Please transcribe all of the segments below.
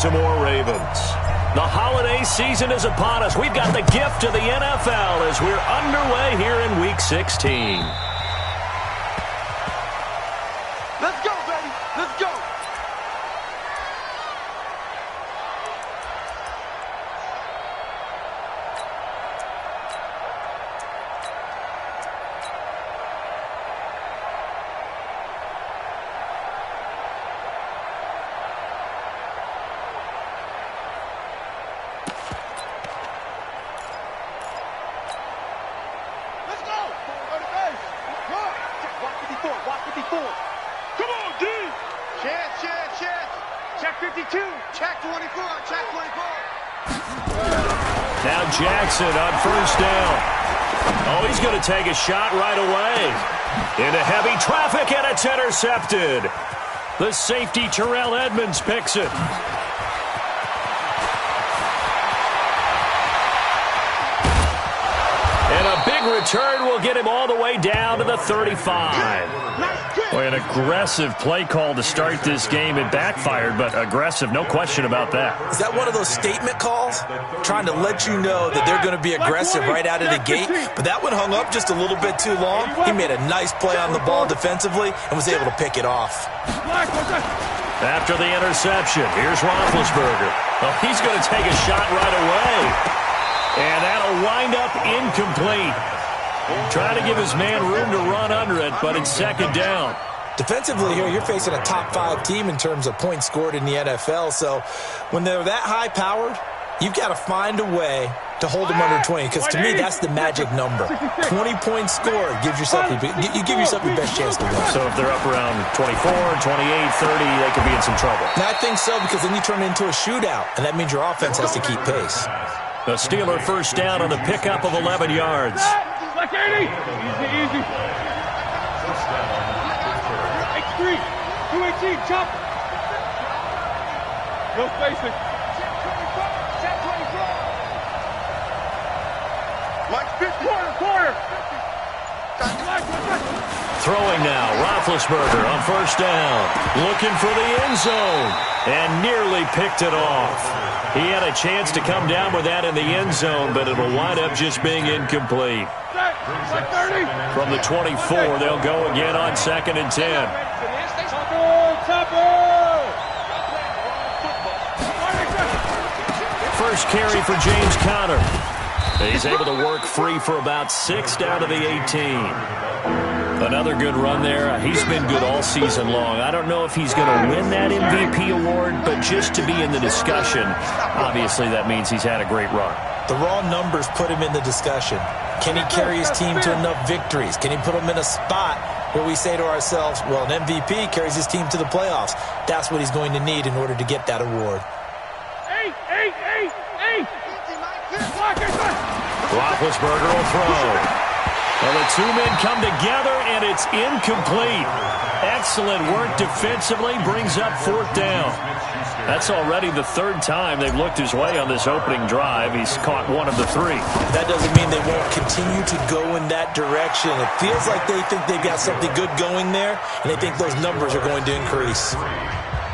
Baltimore Ravens. The holiday season is upon us. We've got the gift of the NFL as we're underway here in Week 16. Let's go, baby. Let's go. Come on, D! Chance. Check 52. Check 24. Check 24. Now Jackson on first down. Oh, he's going to take a shot right away. Into heavy traffic, and it's intercepted. The safety, Terrell Edmonds, picks it. And a big return will get him all the way down to the 35. Boy, an aggressive play call to start this game. It backfired, but aggressive, no question about that. Is that one of those statement calls? Trying to let you know that they're going to be aggressive right out of the gate, but that one hung up just a little bit too long. He made a nice play on the ball defensively and was able to pick it off. After the interception, here's Roethlisberger. Oh, he's going to take a shot right away. And that'll wind up incomplete. Trying to give his man room to run under it, but it's second down. Defensively here, you're facing a top-5 team in terms of points scored in the NFL, so when they're that high-powered, you've got to find a way to hold them under 20, because to me, that's the magic number. 20 points scored gives yourself you give yourself your best chance to win. So if they're up around 24, 28, 30, they could be in some trouble. Now, I think so, because then you turn it into a shootout, and that means your offense has to keep pace. The Steeler first down on the pickup of 11 yards. Like 80. Easy. X3. 218. Chop. No spacing. Check 24. Like 50. Quarter. Throwing now, Roethlisberger on first down. Looking for the end zone. And nearly picked it off. He had a chance to come down with that in the end zone, but it'll wind up just being incomplete. From the 24, they'll go again on 2nd and 10. First carry for James Conner. He's able to work free for about 6 down to the 18. Another good run there. He's been good all season long. I don't know if he's going to win that MVP award, but just to be in the discussion, obviously that means he's had a great run. The raw numbers put him in the discussion. Can he carry his team to enough victories? Can he put them in a spot where we say to ourselves, well, an MVP carries his team to the playoffs. That's what he's going to need in order to get that award. Roethlisberger will throw. Well, the two men come together, and it's incomplete. Excellent work defensively, brings up 4th down. That's already the 3rd time they've looked his way on this opening drive. He's caught 1 of the 3. That doesn't mean they won't continue to go in that direction. It feels like they think they've got something good going there, and they think those numbers are going to increase.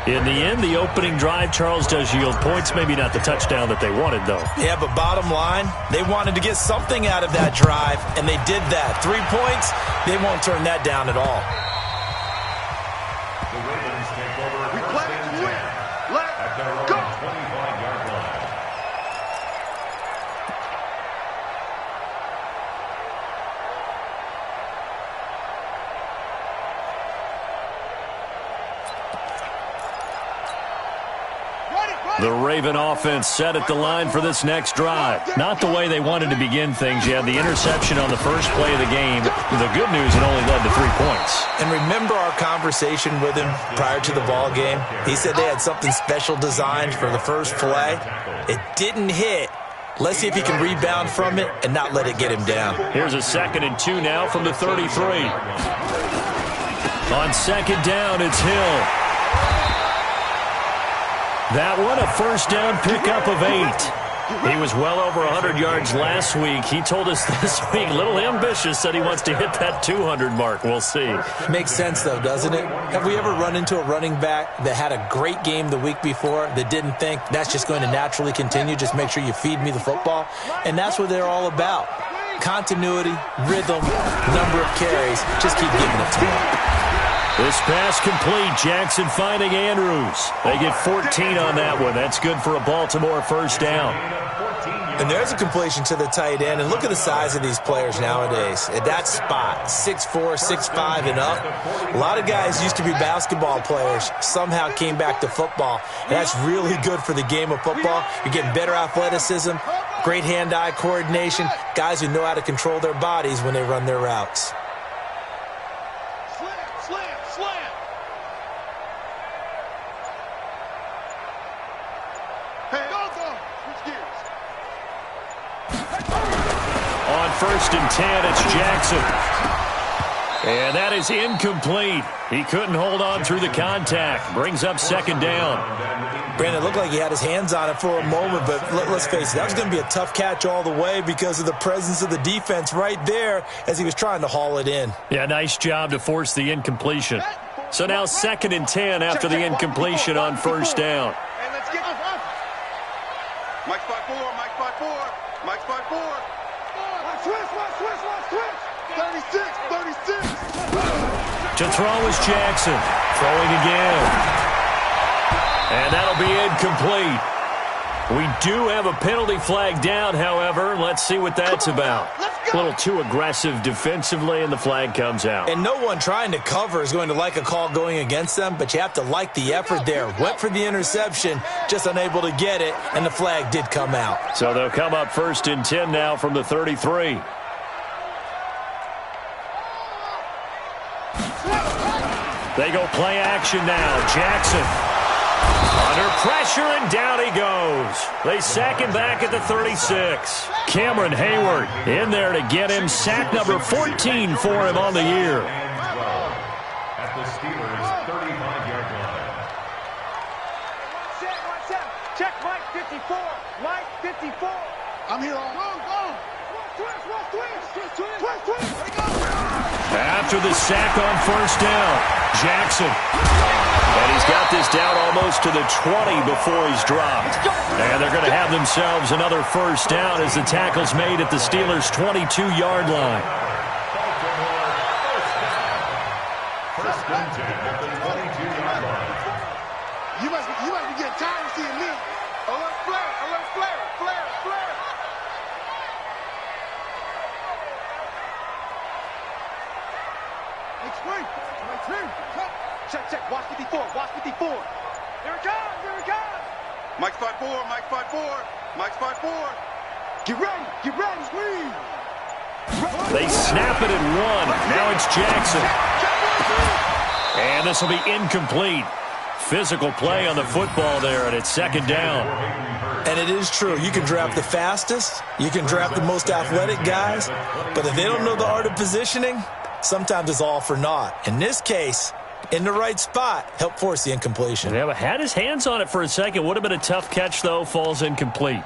In the end, the opening drive, Charles, does yield points. Maybe not the touchdown that they wanted, though. Yeah, but bottom line, they wanted to get something out of that drive, and they did that. 3 points, they won't turn that down at all. The Ravens take over. We play to win. Let's go. 25-yard line. The Raven offense set at the line for this next drive. Not the way they wanted to begin things. You had the interception on the first play of the game. The good news, it only led to 3 points. And remember our conversation with him prior to the ball game? He said they had something special designed for the first play. It didn't hit. Let's see if he can rebound from it and not let it get him down. Here's a 2nd and 2 now from the 33. On 2nd down, it's Hill. That one, a first down pickup of 8. He was well over 100 yards last week. He told us this week, a little ambitious, said he wants to hit that 200 mark. We'll see. Makes sense, though, doesn't it? Have we ever run into a running back that had a great game the week before that didn't think that's just going to naturally continue? Just make sure you feed me the football. And that's what they're all about. Continuity, rhythm, number of carries. Just keep giving it to him. This pass complete. Jackson finding Andrews. They get 14 on that one. That's good for a Baltimore first down. And there's a completion to the tight end. And look at the size of these players nowadays. At that spot, 6'4", 6'5", and up. A lot of guys used to be basketball players, somehow came back to football. And that's really good for the game of football. You're getting better athleticism, great hand-eye coordination, guys who know how to control their bodies when they run their routes. First and 10, it's Jackson. And that is incomplete. He couldn't hold on through the contact. Brings up second down. Brandon, it looked like he had his hands on it for a moment, but let's face it, that was going to be a tough catch all the way because of the presence of the defense right there as he was trying to haul it in. Yeah, nice job to force the incompletion. So now second and 10 after the incompletion on first down. Hey, let's get Mike 5-4, Mike 5-4, Mike 5-4. Switch. 36. To throw is Jackson. Throwing again. And that'll be incomplete. We do have a penalty flag down, however. Let's see what that's about. A little too aggressive defensively, and the flag comes out. And no one trying to cover is going to like a call going against them, but you have to like the effort there. Went for the interception, just unable to get it, and the flag did come out. So they'll come up first and 10 now from the 33. They go play action now. Jackson under pressure, and down he goes. They sack him back at the 36. Cameron Hayward in there to get him. Sack number 14 for him on the year. At the Steelers' 35-yard line. Check Mike 54. Mike 54. I'm here all along. Twist. After the sack on first down, Jackson. And he's got this down almost to the 20 before he's dropped. And they're going to have themselves another first down as the tackle's made at the Steelers' 22-yard line. First and 10 at the 22-yard line. You must be getting tired of seeing me. Alert flare. Check. Watch 54. Here it comes. Mike 5-4. Mike 5-4. Get ready. Squeeze. They snap it and run. Now it's Jackson. And this will be incomplete. Physical play on the football there, and it's second down. And it is true. You can draft the fastest. You can draft the most athletic guys. But if they don't know the art of positioning, sometimes it's all for naught. In this case, in the right spot, help force the incompletion. Yeah, but had his hands on it for a second. Would have been a tough catch, though. Falls incomplete.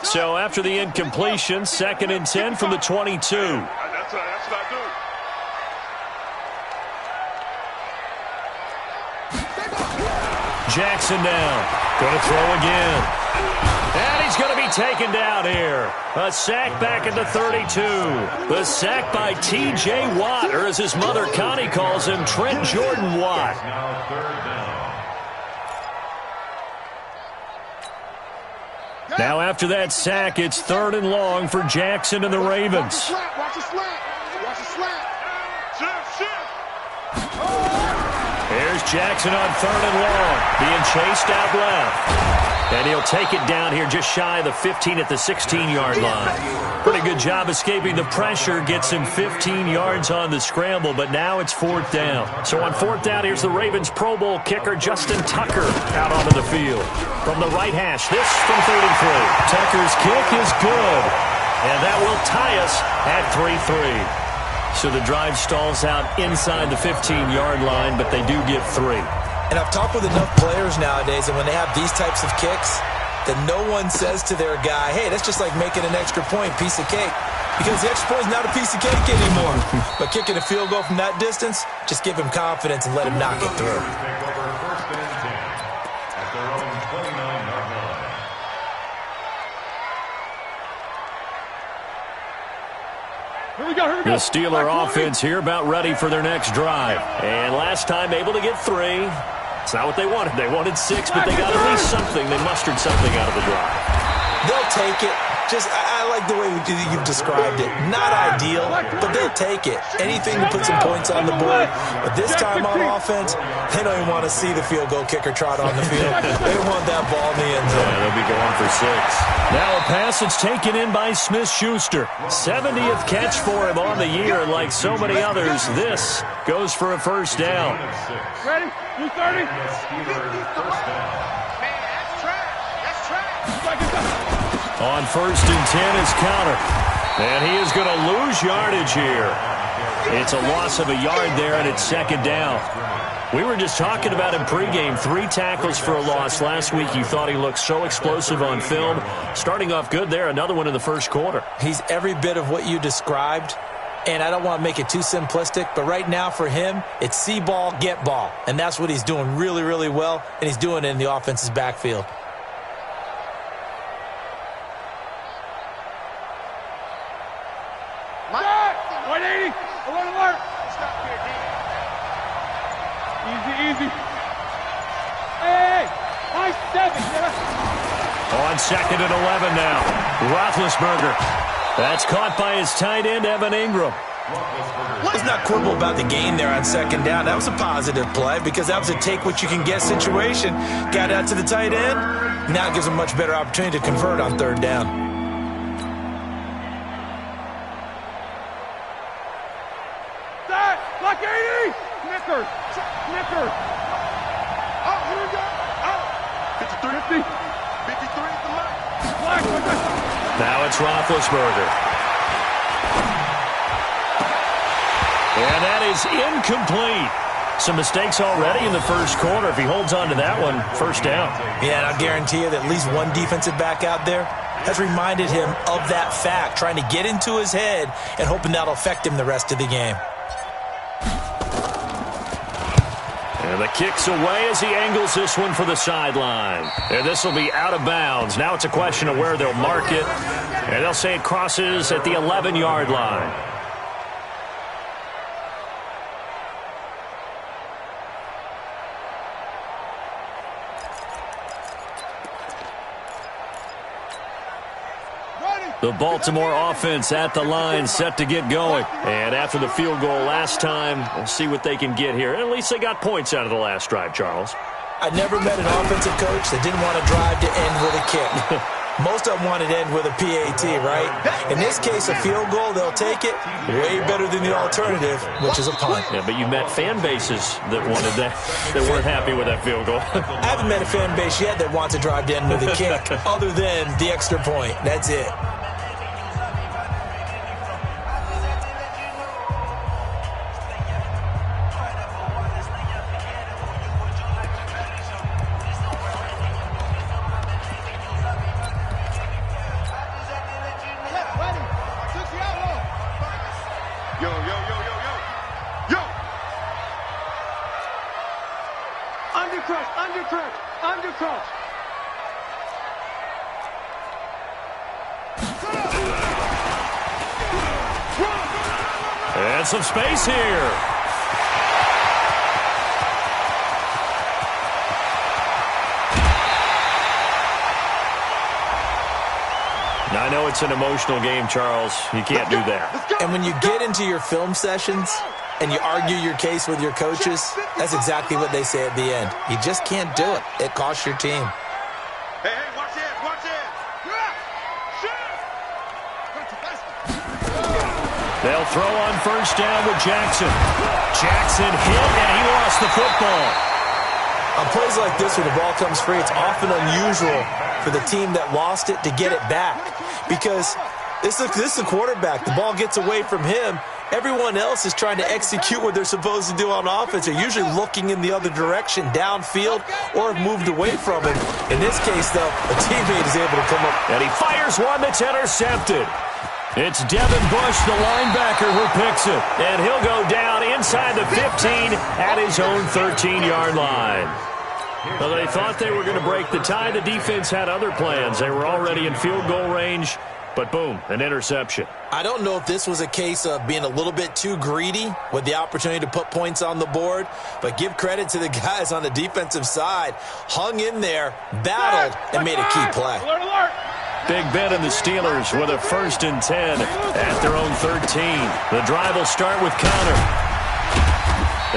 So after the incompletion, second and 10 from the 22. That's what I do. Jackson down. Going to throw again. And he's going to be taken down here. A sack back at the 32. The sack by T.J. Watt, or as his mother Connie calls him, Trent Jordan Watt. Now third down. Now after that sack, it's third and long for Jackson and the Ravens. Watch the slap. Here's Jackson on third and long, being chased out left. And he'll take it down here just shy of the 15 at the 16-yard line. Pretty good job escaping the pressure. Gets him 15 yards on the scramble, but now it's fourth down. So on fourth down, here's the Ravens Pro Bowl kicker, Justin Tucker, out onto the field. From the right hash, this from 33. Tucker's kick is good. And that will tie us at 3-3. So the drive stalls out inside the 15-yard line, but they do get 3. And I've talked with enough players nowadays, and when they have these types of kicks, that no one says to their guy, hey, that's just like making an extra point, piece of cake. Because the extra point is not a piece of cake anymore. But kicking a field goal from that distance, just give him confidence and let him knock it through. The Steeler offense here about ready for their next drive. And last time able to get 3. It's not what they wanted. They wanted 6, but they got at least something. They mustered something out of the drive. They'll take it. I like the way you've described it. Not ideal, but they'll take it. Anything to put some points on the board. But this time on offense, they don't even want to see the field goal kicker trot on the field. They don't want that ball in the end zone. Yeah, they'll be going for 6. Now a pass that's taken in by Smith-Schuster. 70th catch for him on the year. And like so many others, this goes for a first down. Ready? You 30? On 1st and 10 is Counter. And he is going to lose yardage here. It's a loss of a yard there, and it's 2nd down. We were just talking about him pregame. 3 tackles for a loss last week. You thought he looked so explosive on film. Starting off good there. Another one in the first quarter. He's every bit of what you described. And I don't want to make it too simplistic, but right now for him, it's see ball, get ball. And that's what he's doing really, really well, and he's doing it in the offense's backfield. Easy. Hey, nice 7. On 2nd and 11 now. Roethlisberger. That's caught by his tight end, Evan Ingram. Let's not quibble about the gain there on 2nd down. That was a positive play because that was a take-what-you-can-get situation. Got out to the tight end. Now it gives him a much better opportunity to convert on 3rd down. Block 80! Snickers! Oh, here we go. Oh. 53. 53 at the mark. Now it's Roethlisberger. And that is incomplete. Some mistakes already in the first quarter. If he holds on to that one, first down. Yeah, and I'll guarantee you that at least one defensive back out there has reminded him of that fact, trying to get into his head and hoping that'll affect him the rest of the game. And the kick's away as he angles this one for the sideline. And this will be out of bounds. Now it's a question of where they'll mark it. And they'll say it crosses at the 11-yard line. The Baltimore offense at the line, set to get going. And after the field goal last time, we'll see what they can get here. At least they got points out of the last drive, Charles. I never met an offensive coach that didn't want to drive to end with a kick. Most of them wanted to end with a PAT, right? In this case, a field goal, they'll take it. Way better than the alternative, which is a punt. Yeah, but you met fan bases that wanted that, that weren't happy with that field goal. I haven't met a fan base yet that wants to drive to end with a kick, other than the extra point. That's it. Undercross. And some space here. Now, I know it's an emotional game, Charles. You can't do that. And when you get into your film sessions and you argue your case with your coaches, that's exactly what they say at the end. You just can't do it. It costs your team. Hey, watch it. They'll throw on first down with Jackson. Jackson hit, and he lost the football. On plays like this where the ball comes free, it's often unusual for the team that lost it to get it back. Because this is the quarterback. The ball gets away from him, Everyone else is trying to execute what they're supposed to do on offense. They're usually looking in the other direction, downfield, or have moved away from it. In this case, though, a teammate is able to come up. And he fires one that's intercepted. It's Devin Bush, the linebacker, who picks it. And he'll go down inside the 15 at his own 13-yard line. Well, they thought they were going to break the tie. The defense had other plans. They were already in field goal range. But boom, an interception. I don't know if this was a case of being a little bit too greedy with the opportunity to put points on the board, but give credit to the guys on the defensive side. Hung in there, battled, and made a key play. Alert, alert. Big Ben and the Steelers with a 1st and 10 at their own 13. The drive will start with Connor.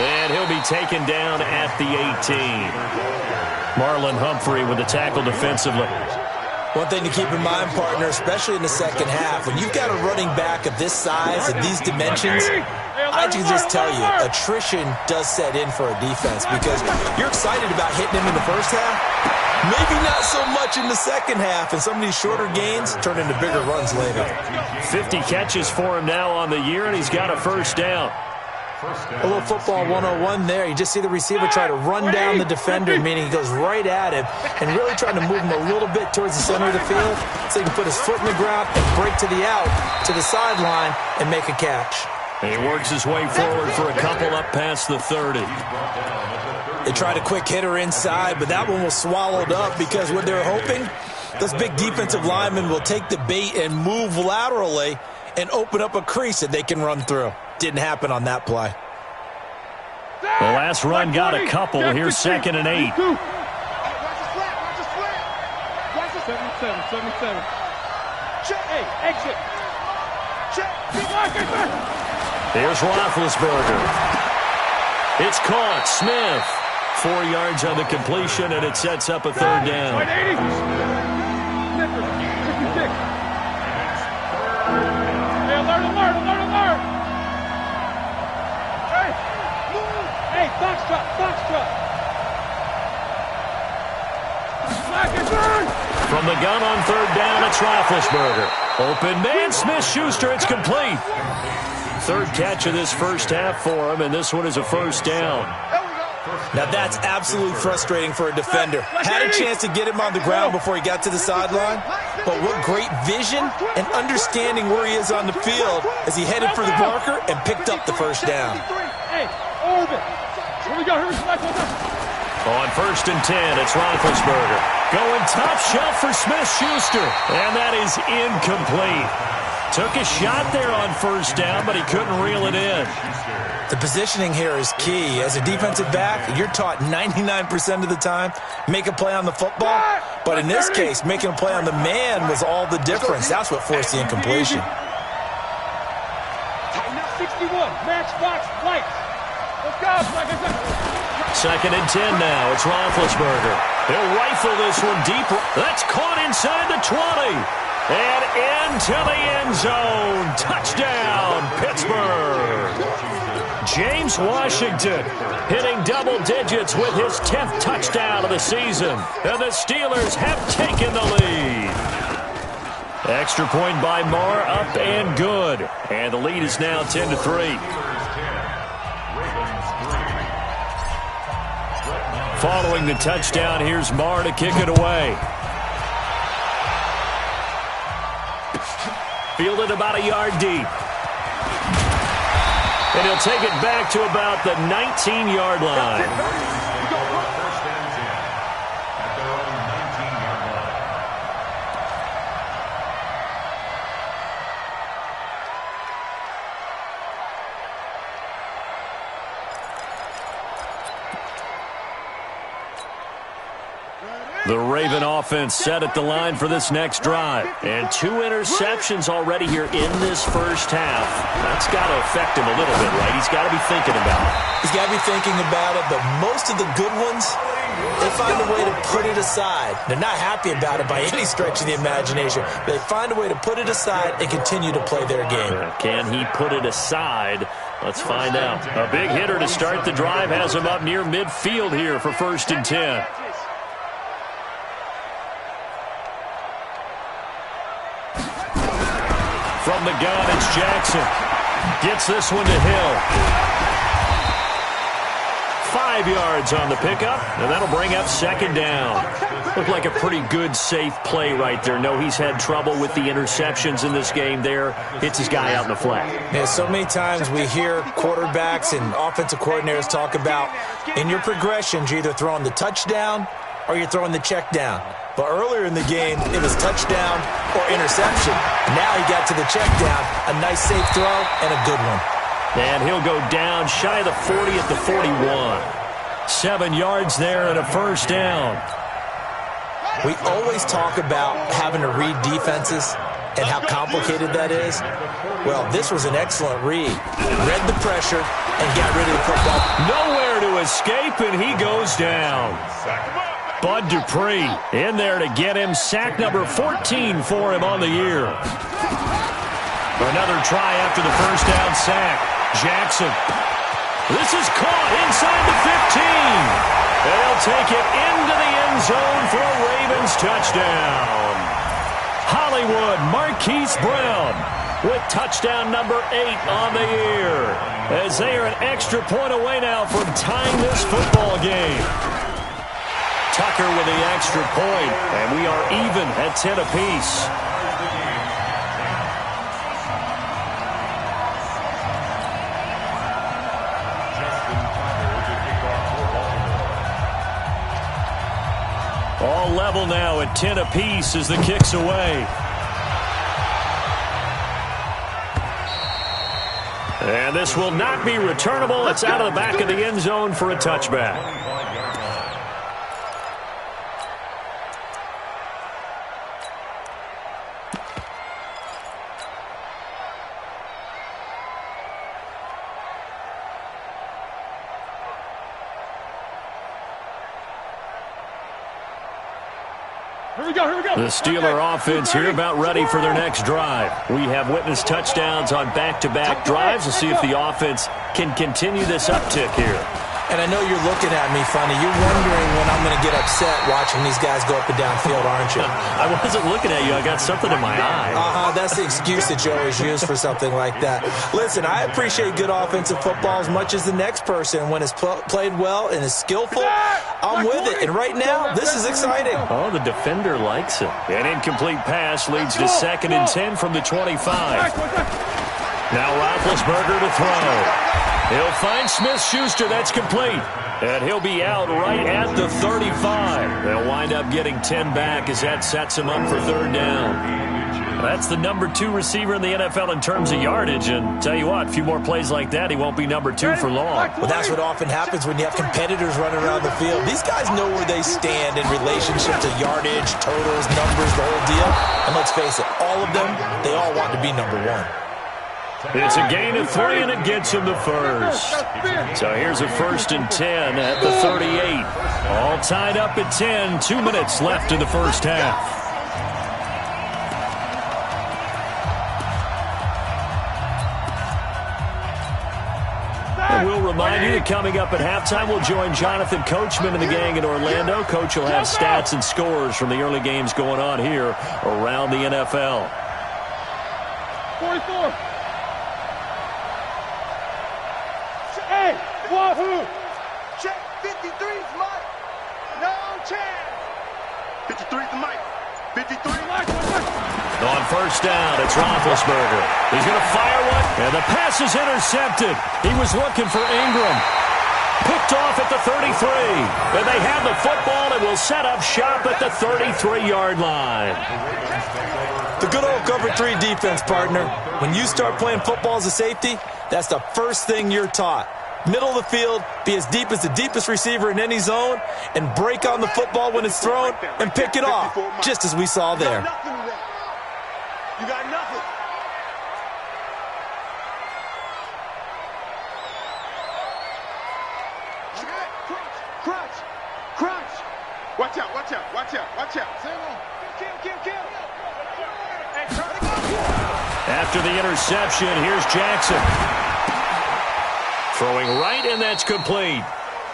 And he'll be taken down at the 18. Marlon Humphrey with the tackle defensively. One thing to keep in mind, partner, especially in the second half, when you've got a running back of this size, of these dimensions, I can just tell you, attrition does set in for a defense because you're excited about hitting him in the first half, maybe not so much in the second half, and some of these shorter gains turn into bigger runs later. 50 catches for him now on the year, and he's got a 1st down. A little football 101 there. You just see the receiver try to run down the defender, meaning he goes right at him and really trying to move him a little bit towards the center of the field so he can put his foot in the ground and break to the out, to the sideline, and make a catch. And he works his way forward for a couple up past the 30. They tried a quick hitter inside, but that one was swallowed up because what they're hoping, those big defensive linemen will take the bait and move laterally and open up a crease that they can run through. Didn't happen on that play. The last run got a couple. Here's 2nd and 8. Watch the slant, watch the slant. Watch the 77. Check. Hey, exit. Check. Here's Roethlisberger. It's caught. Smith. 4 yards on the completion, and it sets up a 3rd down. 180. Snippers. 56. Hey, alert. Hey, box truck. From the gun on 3rd down, it's Roethlisberger. Open man, Smith-Schuster, it's complete. 3rd catch of this first half for him, and this one is a 1st down. Now that's absolutely frustrating for a defender. Had a chance to get him on the ground before he got to the sideline, but what great vision and understanding where he is on the field as he headed for the marker and picked up the 1st down. Hey, orbit. Here we go. On 1st and 10, it's Roethlisberger. Going top shelf for Smith-Schuster, and that is incomplete. Took a shot there on 1st down, but he couldn't reel it in. The positioning here is key. As a defensive back, you're taught 99% of the time, make a play on the football. But in this case, making a play on the man was all the difference. That's what forced the incompletion. Tighten up 61. Matchbox lights. Let's go. 2nd and 10 now. It's Roethlisberger. He'll rifle this one deep. That's caught inside the 20. And into the end zone. Touchdown, Pittsburgh. James Washington hitting double digits with his 10th touchdown of the season. And the Steelers have taken the lead. Extra point by Marr, up and good. And the lead is now 10-3. Following the touchdown, here's Marr to kick it away. Fielded about a yard deep. And he'll take it back to about the 19-yard line. The Raven offense set at the line for this next drive. And 2 interceptions already here in this first half. That's got to affect him a little bit, right? He's got to be thinking about it. He's got to be thinking about it, but most of the good ones, they find a way to put it aside. They're not happy about it by any stretch of the imagination. They find a way to put it aside and continue to play their game. Can he put it aside? Let's find out. A big hitter to start the drive has him up near midfield here for 1st and 10. From the gun, it's Jackson. Gets this one to Hill. 5 yards on the pickup, and that'll bring up second down. Looked like a pretty good, safe play right there. No, he's had trouble with the interceptions in this game there. Hits his guy out in the flat. Yeah, so many times we hear quarterbacks and offensive coordinators talk about in your progressions, you're either throwing the touchdown or you're throwing the check down. But earlier in the game, it was touchdown or interception. Now he got to the check down, a nice safe throw and a good one. And he'll go down shy of the 40 at the 41. 7 yards there and a first down. We always talk about having to read defenses and how complicated that is. Well, this was an excellent read. Read the pressure and got rid of the football. Nowhere to escape, and he goes down. Bud Dupree in there to get him. Sack number 14 for him on the year. Another try after the first down sack. Jackson. This is caught inside the 15. And he'll take it into the end zone for a Ravens touchdown. Hollywood Marquise Brown with touchdown number 8 on the year. As they are an extra point away now from tying this football game. Tucker with the extra point, and we are even at 10 apiece. All level now at 10 apiece as the kick's away. And this will not be returnable. It's out of the back of the end zone for a touchback. The Steeler offense here about ready for their next drive. We have witnessed touchdowns on back-to-back drives. We'll see if the offense can continue this uptick here. And I know you're looking at me funny. You're wondering when I'm going to get upset watching these guys go up and down field, aren't you? I wasn't looking at you. I got something in my eye. That's the excuse that you always use for something like that. Listen, I appreciate good offensive football as much as the next person. When it's played well and is skillful, I'm with it. And right now, this is exciting. Oh, the defender likes it. An incomplete pass leads to 2nd and 10 from the 25. Now Roethlisberger to throw. He'll find Smith-Schuster. That's complete. And he'll be out right at the 35. They'll wind up getting 10 back as that sets him up for third down. That's the number 2 receiver in the NFL in terms of yardage. And tell you what, a few more plays like that, he won't be number 2 for long. Well, that's what often happens when you have competitors running around the field. These guys know where they stand in relationship to yardage, totals, numbers, the whole deal. And let's face it, all of them, they all want to be number 1. It's a gain of 3, and it gets him the first. So here's a 1st and 10 at the 38. All tied up at 10. 2 minutes left in the first half. And we'll remind you that coming up at halftime, we'll join Jonathan Coachman and the gang in Orlando. Coach will have stats and scores from the early games going on here around the NFL. 44. Hey, wahoo! Check 53's Mike. No chance. 53's the Mike. 53. On first down, it's Roethlisberger. He's going to fire one, and the pass is intercepted. He was looking for Ingram. Picked off at the 33. And they have the football and will set up shop at the 33-yard line. The good old cover 3 defense, partner. When you start playing football as a safety, that's the first thing you're taught. Middle of the field, be as deep as the deepest receiver in any zone, and break on the football when it's thrown and pick it off, just as we saw there. You got nothing. Crunch. Watch out. Kill. After the interception, here's Jackson. Throwing right, and that's complete.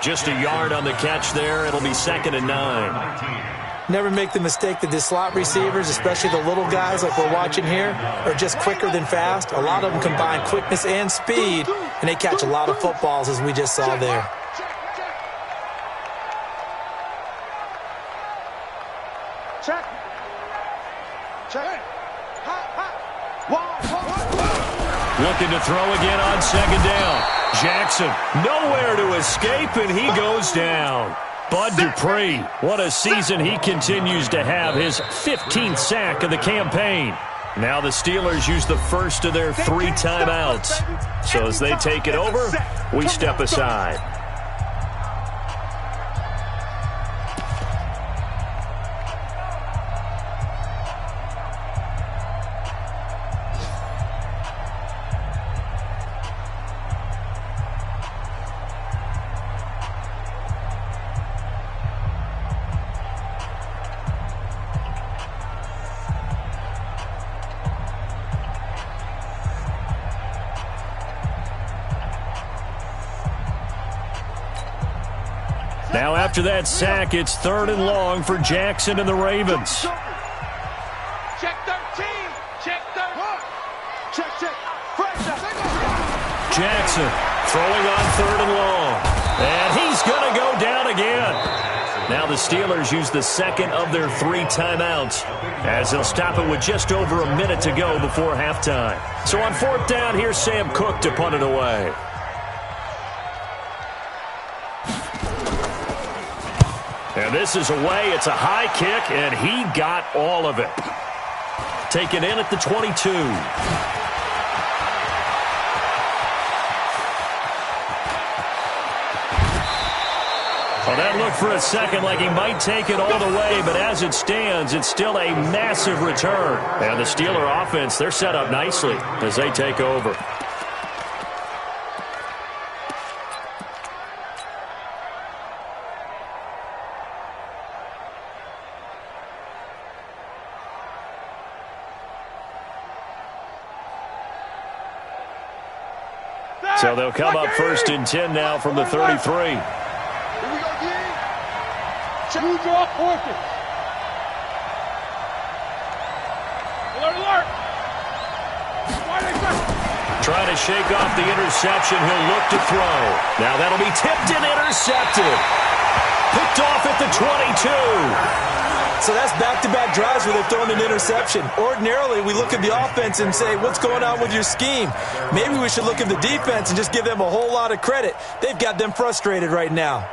Just a yard on the catch there. It'll be 2nd and 9. Never make the mistake that the slot receivers, especially the little guys like we're watching here, are just quicker than fast. A lot of them combine quickness and speed, and they catch a lot of footballs, as we just saw there. Check. Check. Looking to throw again on second down. Jackson, nowhere to escape, and he goes down. Bud Dupree, what a season he continues to have, his 15th sack of the campaign. Now the Steelers use the first of their 3 timeouts. So as they take it over, we step aside. Now after that sack, it's 3rd and long for Jackson and the Ravens. Check 13. Check 13. Check. Jackson throwing on 3rd and long. And he's going to go down again. Now the Steelers use the second of their 3 timeouts as they'll stop it with just over a minute to go before halftime. So on 4th down, here's Sam Cook to punt it away. And this is away. It's a high kick, and he got all of it. Taken in at the 22. Well, that looked for a second like he might take it all the way, but as it stands, it's still a massive return. And the Steeler offense, they're set up nicely as they take over. So they'll come up 1st and 10 now from the 33. Here we go, again. Two drop orchid. Alert. Trying to shake off the interception. He'll look to throw. Now that'll be tipped and intercepted. Picked off at the 22. So that's back-to-back drives where they've thrown an interception. Ordinarily, we look at the offense and say, what's going on with your scheme? Maybe we should look at the defense and just give them a whole lot of credit. They've got them frustrated right now.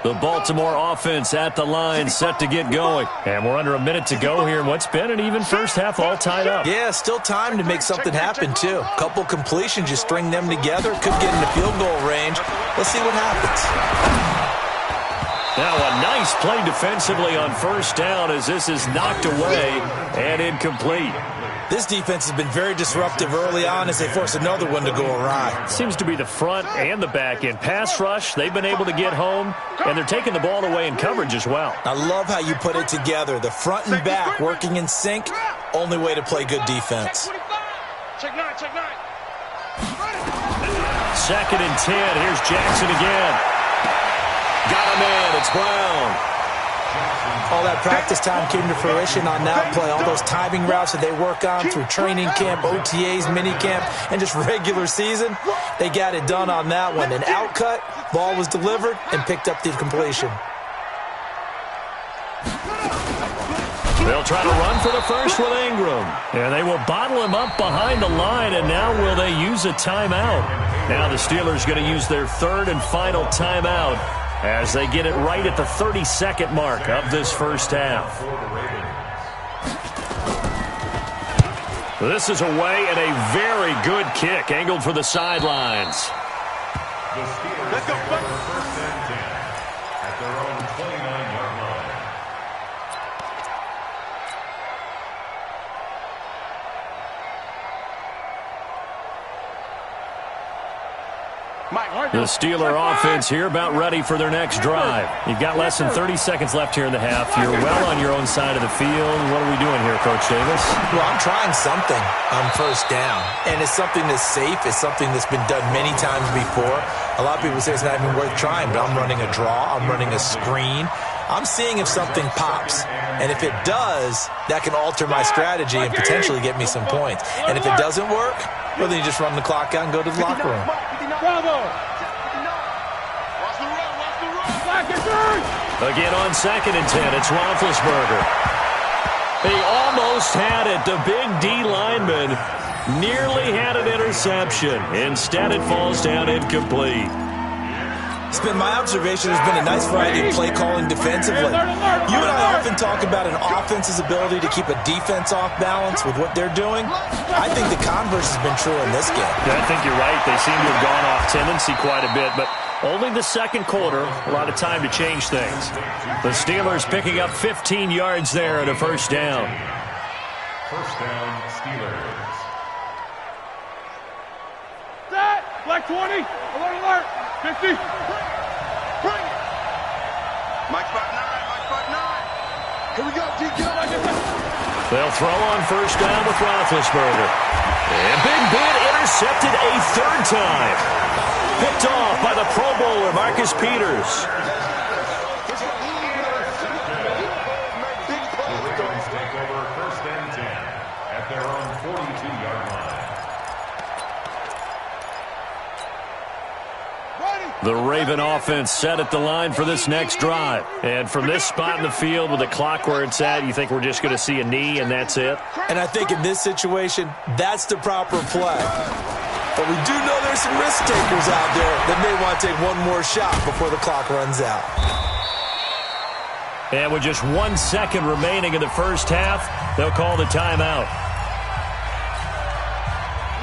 The Baltimore offense at the line, set to get going. And we're under a minute to go here in what's been an even first half, all tied up. Yeah, still time to make something happen, too. A couple completions, you string them together, could get into field goal range. Let's see what happens. Now a nice play defensively on 1st down as this is knocked away and incomplete. This defense has been very disruptive early on as they force another one to go awry. Seems to be the front and the back end. Pass rush, they've been able to get home, and they're taking the ball away in coverage as well. I love how you put it together. The front and back working in sync, only way to play good defense. Check 9. 2nd and 10, here's Jackson again. Got him in, it's Brown. All that practice time came to fruition on that play. All those timing routes that they work on through training camp, OTAs, minicamp, and just regular season, they got it done on that one. An outcut, ball was delivered, and picked up the completion. They'll try to run for the first with Ingram. And they will bottle him up behind the line, and now will they use a timeout? Now the Steelers going to use their 3rd and final timeout as they get it right at the 32nd mark of this first half. This is away and a very good kick angled for the sidelines. The Steelers Let's go, take over 1st and 10 at their own 29-yard line. The Steeler offense here about ready for their next drive. You've got less than 30 seconds left here in the half. You're well on your own side of the field. What are we doing here, Coach Davis? Well, I'm trying something on first down, and it's something that's safe. It's something that's been done many times before. A lot of people say it's not even worth trying, but I'm running a draw. I'm running a screen. I'm seeing if something pops, and if it does, that can alter my strategy and potentially get me some points. And if it doesn't work, well, then you just run the clock out and go to the locker room. Bravo! Again on 2nd and 10, it's Roethlisberger. He almost had it. The big D lineman nearly had an interception. Instead, it falls down incomplete. It's been my observation. There's been a nice variety of play calling defensively. You and I often talk about an offense's ability to keep a defense off balance with what they're doing. I think the converse has been true in this game. Yeah, I think you're right. They seem to have gone off tendency quite a bit, but only the second quarter, a lot of time to change things. The Steelers picking up 15 yards there and a first down. First down, Steelers. Set! Black 20! Alert, alert! 50! Bring it! Mike spot 9, Mike spot 9. Here we go, DQ. They'll throw on first down with Roethlisberger. And Big Ben intercepted a third time. Picked off by the Pro Bowler, Marcus Peters. The Ravens take over first and 10 at their own 42-yard line. The Raven offense set at the line for this next drive. And from this spot in the field with the clock where it's at, you think we're just going to see a knee and that's it? And I think in this situation, that's the proper play. But we do know there's some risk takers out there that may want to take one more shot before the clock runs out. And with just 1 second remaining in the first half, they'll call the timeout.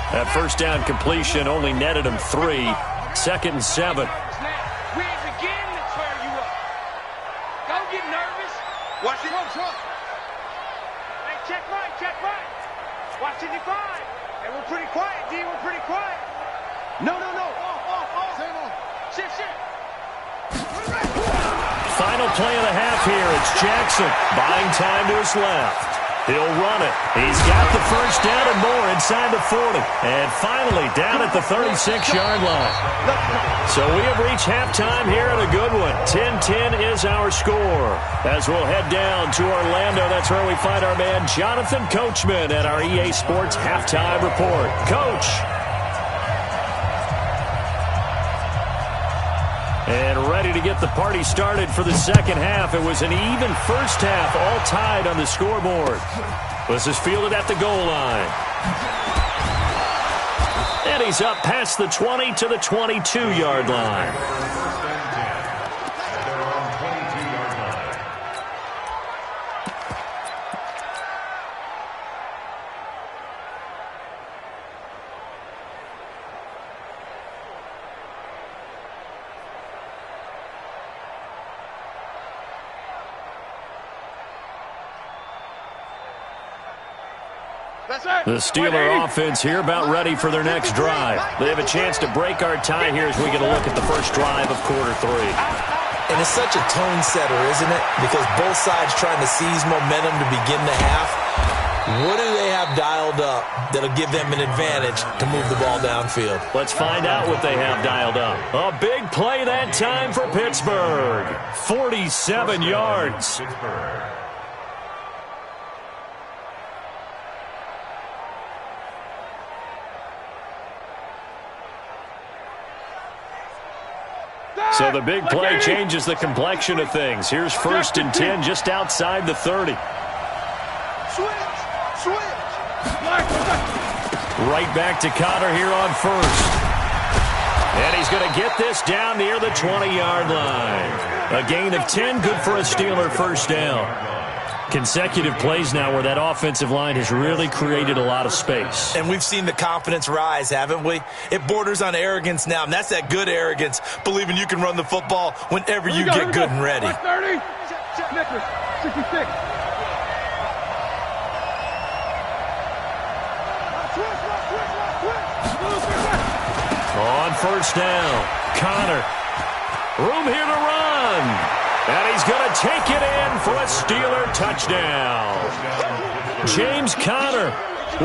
That first down completion only netted them 3. 2nd and 7. Wins again to tear you up. Don't get nervous. Watch it. Hey, check right. Watch it define. Hey, we're pretty quiet, D. We're pretty quiet. No. Off. Same on. Shit. Final play of the half here. It's Jackson buying time to his left. He'll run it. He's got the first down and more inside the 40. And finally down at the 36-yard line. So we have reached halftime here in a good one. 10-10 is our score. As we'll head down to Orlando, that's where we find our man Jonathan Coachman at our EA Sports Halftime Report. Coach. And ready to get the party started for the second half. It was an even first half, all tied on the scoreboard. This is fielded at the goal line. And he's up past the 20 to the 22-yard line. First and 10 at their own 22-yard line. The Steeler offense here about ready for their next drive. They have a chance to break our tie here as we get a look at the first drive of quarter 3. And it's such a tone setter, isn't it? Because both sides trying to seize momentum to begin the half. What do they have dialed up that'll give them an advantage to move the ball downfield? Let's find out what they have dialed up. A big play that time for Pittsburgh. 47 yards. Pittsburgh. So the big play changes the complexion of things. Here's 1st and 10 just outside the 30. Switch. Right back to Connor here on 1st. And he's going to get this down near the 20-yard line. A gain of 10, good for a Steeler first down. Consecutive plays now where that offensive line has really created a lot of space. And we've seen the confidence rise, haven't we? It borders on arrogance now, and that's that good arrogance, believing you can run the football whenever you get good and ready. 30. Snickers. 66. On first down. Connor. Room here to run. And he's going to take it in for a Steeler touchdown. James Conner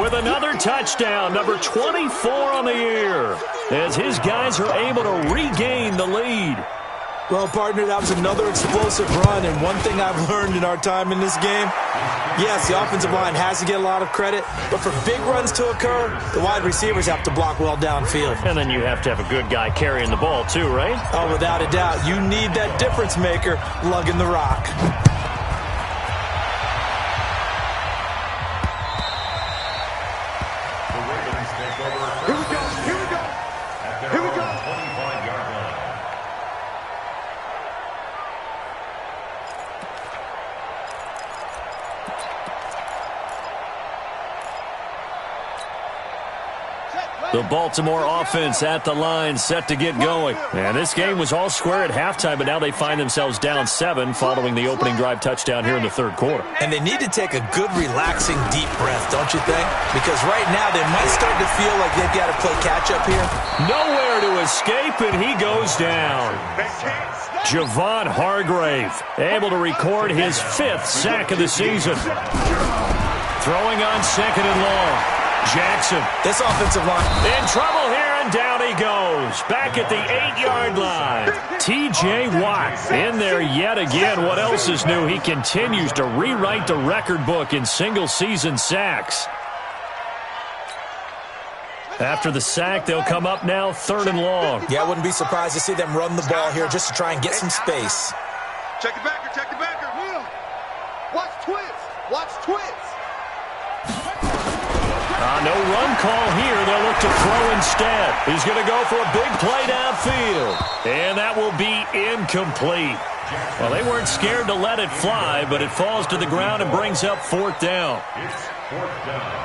with another touchdown, number 24 on the year, as his guys are able to regain the lead. Well, partner, that was another explosive run, and one thing I've learned in our time in this game, yes, the offensive line has to get a lot of credit, but for big runs to occur, the wide receivers have to block well downfield. And then you have to have a good guy carrying the ball too, right? Oh, without a doubt. You need that difference maker lugging the rock. Here we go. Here we go. Here we go. 25-yard line. The Baltimore offense at the line, set to get going. And this game was all square at halftime, but now they find themselves down 7 following the opening drive touchdown here in the third quarter. And they need to take a good, relaxing, deep breath, don't you think? Because right now they might start to feel like they've got to play catch-up here. Nowhere to escape, and he goes down. Javon Hargrave, able to record his 5th sack of the season. Throwing on second and long. Jackson. This offensive line. In trouble here, and down he goes. Back at the 8-yard line. T.J. Watt in there yet again. What else is new? He continues to rewrite the record book in single-season sacks. After the sack, they'll come up now 3rd and long. Yeah, I wouldn't be surprised to see them run the ball here just to try and get some space. Check the backer, check the backer. Watch twist. Watch twist. No run call here. They'll look to throw instead. He's going to go for a big play downfield. And that will be incomplete. Well, they weren't scared to let it fly, but it falls to the ground and brings up 4th down.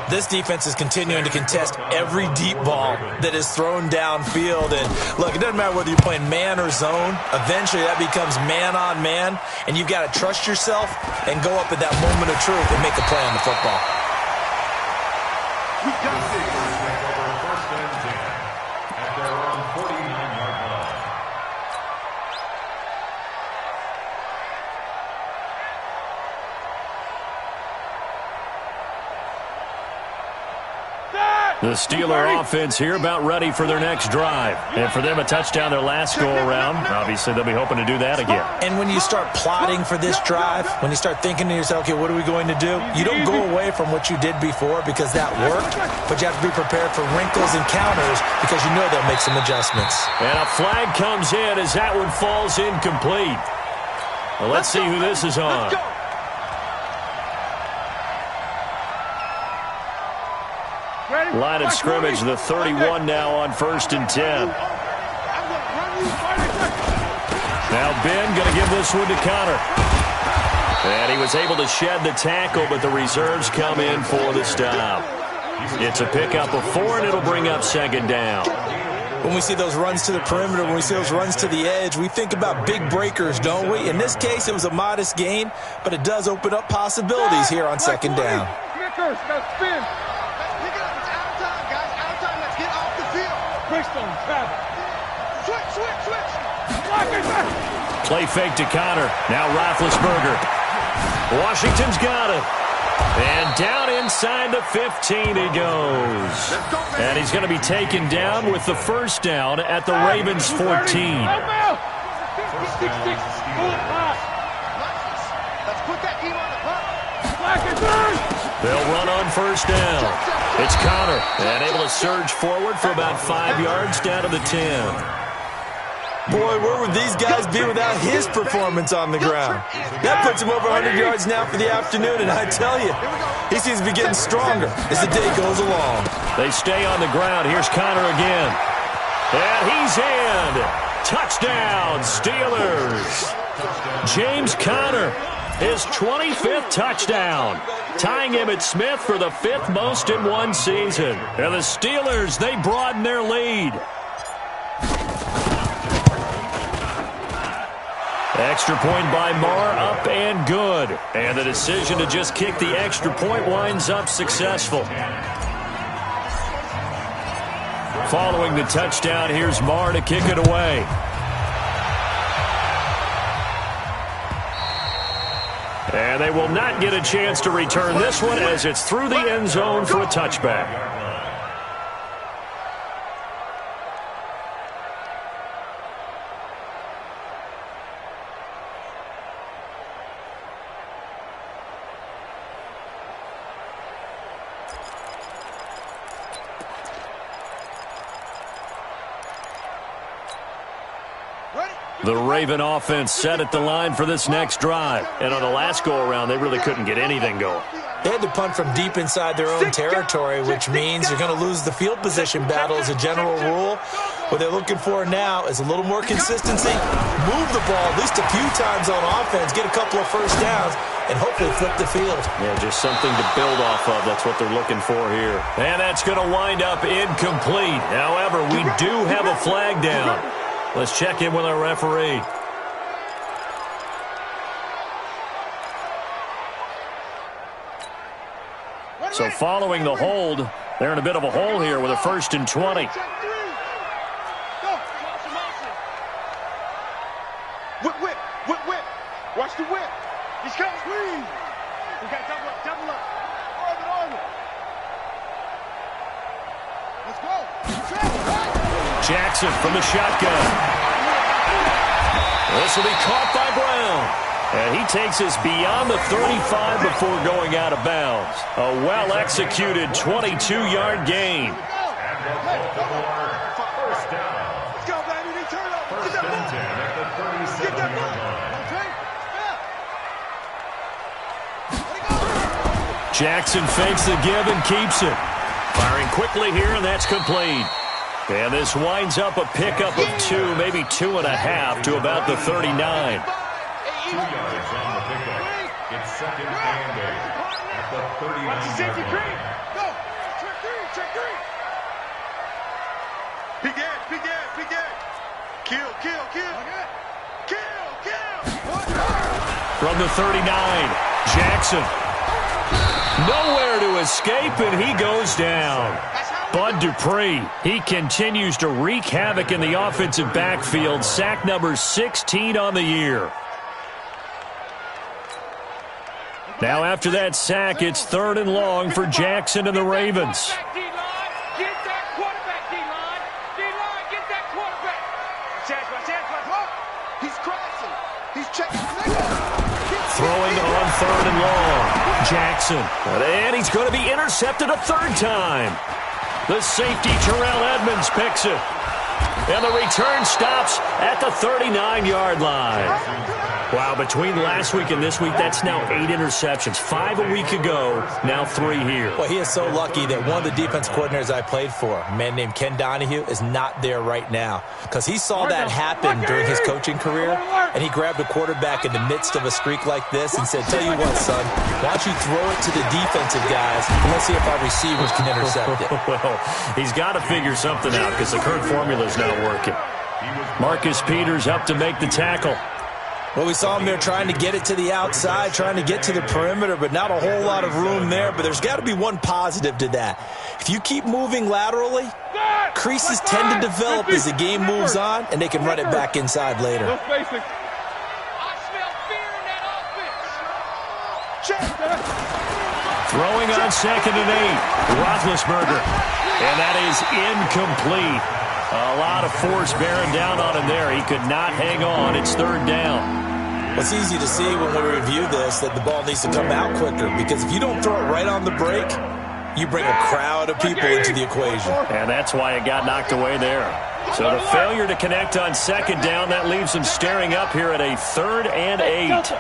This defense is continuing to contest every deep ball that is thrown downfield. And look, it doesn't matter whether you're playing man or zone. Eventually, that becomes man on man. And you've got to trust yourself and go up at that moment of truth and make a play on the football. We got it. Over first and 10 at their own 49-yard line. The Steeler offense here about ready for their next drive. And for them, a touchdown their last go-around. Obviously, they'll be hoping to do that again. And when you start plotting for this drive, when you start thinking to yourself, okay, what are we going to do? You don't go away from what you did before because that worked, but you have to be prepared for wrinkles and counters because you know they'll make some adjustments. And a flag comes in as that one falls incomplete. Well, let's see who this is on. Line of scrimmage, the 31 now on 1st and 10. Now Ben going to give this one to Connor. And he was able to shed the tackle, but the reserves come in for the stop. It's a pickup of 4, and it'll bring up 2nd down. When we see those runs to the perimeter, when we see those runs to the edge, we think about big breakers, don't we? In this case, it was a modest gain, but it does open up possibilities here on 2nd down. Play fake to Connor. Now Roethlisberger. Washington's got it. And down inside the 15 he goes. And he's going to be taken down with the 1st down at the Ravens' 14. Let's put that team on the They'll run on 1st down. It's Connor, and able to surge forward for about 5 yards down to the 10. Boy, where would these guys be without his performance on the ground? That puts him over 100 yards now for the afternoon, and I tell you, he seems to be getting stronger as the day goes along. They stay on the ground. Here's Connor again. And he's in. Touchdown, Steelers. James Conner, his 25th touchdown, tying Emmitt Smith for the 5th most in one season. And the Steelers, they broaden their lead. Extra point by Marr, up and good. And the decision to just kick the extra point winds up successful. Following the touchdown, here's Marr to kick it away. And they will not get a chance to return this one as it's through the end zone for a touchback. The Raven offense set at the line for this next drive. And on the last go-around, they really couldn't get anything going. They had to punt from deep inside their own territory, which means you're going to lose the field position battle as a general rule. What they're looking for now is a little more consistency, move the ball at least a few times on offense, get a couple of first downs, and hopefully flip the field. Yeah, just something to build off of. That's what they're looking for here. And that's going to wind up incomplete. However, we do have a flag down. Let's check in with our referee. So following the hold, they're in a bit of a hole here with a 1st and 20. Whip. Watch the whip. He's coming. We got double up. Arm it. Let's go. Jackson from the shotgun. This will be caught by Brown. And he takes us beyond the 35 before going out of bounds. A well-executed 22-yard gain. First down. Let's go, baby. Turn up. First and 10 at the 37-yard line. Jackson fakes the give and keeps it. Firing quickly here, and that's complete. And this winds up a pickup of 2, maybe 2.5 to about the 39. 2 yards on the pickup. It's 2nd and 8 at the 39-yard line. Go. Check three. Big Ed. Kill. From the 39, Jackson. Nowhere to escape, and he goes down. Bud Dupree, he continues to wreak havoc in the offensive backfield. Sack number 16 on the year. Now after that sack, it's 3rd and long for Jackson and the Ravens. Get that quarterback, D-line. D-line, get that quarterback. He's crashing. He's checking. Throwing on 3rd and long. Jackson. And he's going to be intercepted a 3rd time. The safety, Terrell Edmonds, picks it. And the return stops at the 39-yard line. Wow, between last week and this week, that's now 8 interceptions. 5 a week ago, now 3 here. Well, he is so lucky that one of the defense coordinators I played for, a man named Ken Donahue, is not there right now. Because he saw that happen during his coaching career, and he grabbed a quarterback in the midst of a streak like this and said, tell you what, son, why don't you throw it to the defensive guys, and let's see if our receivers can intercept it. Well, he's got to figure something out because the current formula is not working. Marcus Peters up to make the tackle. Well, we saw him there trying to get it to the outside, trying to get to the perimeter, but not a whole lot of room there. But there's got to be one positive to that. If you keep moving laterally, creases tend to develop as the game moves on, and they can run it back inside later. I smell fear in that offense. Throwing on 2nd and 8, Roethlisberger. And that is incomplete. A lot of force bearing down on him there. He could not hang on. It's 3rd down. It's easy to see when we review this that the ball needs to come out quicker, because if you don't throw it right on the break, you bring a crowd of people into the equation. And that's why it got knocked away there. So the failure to connect on 2nd down, that leaves them staring up here at a 3rd and 8.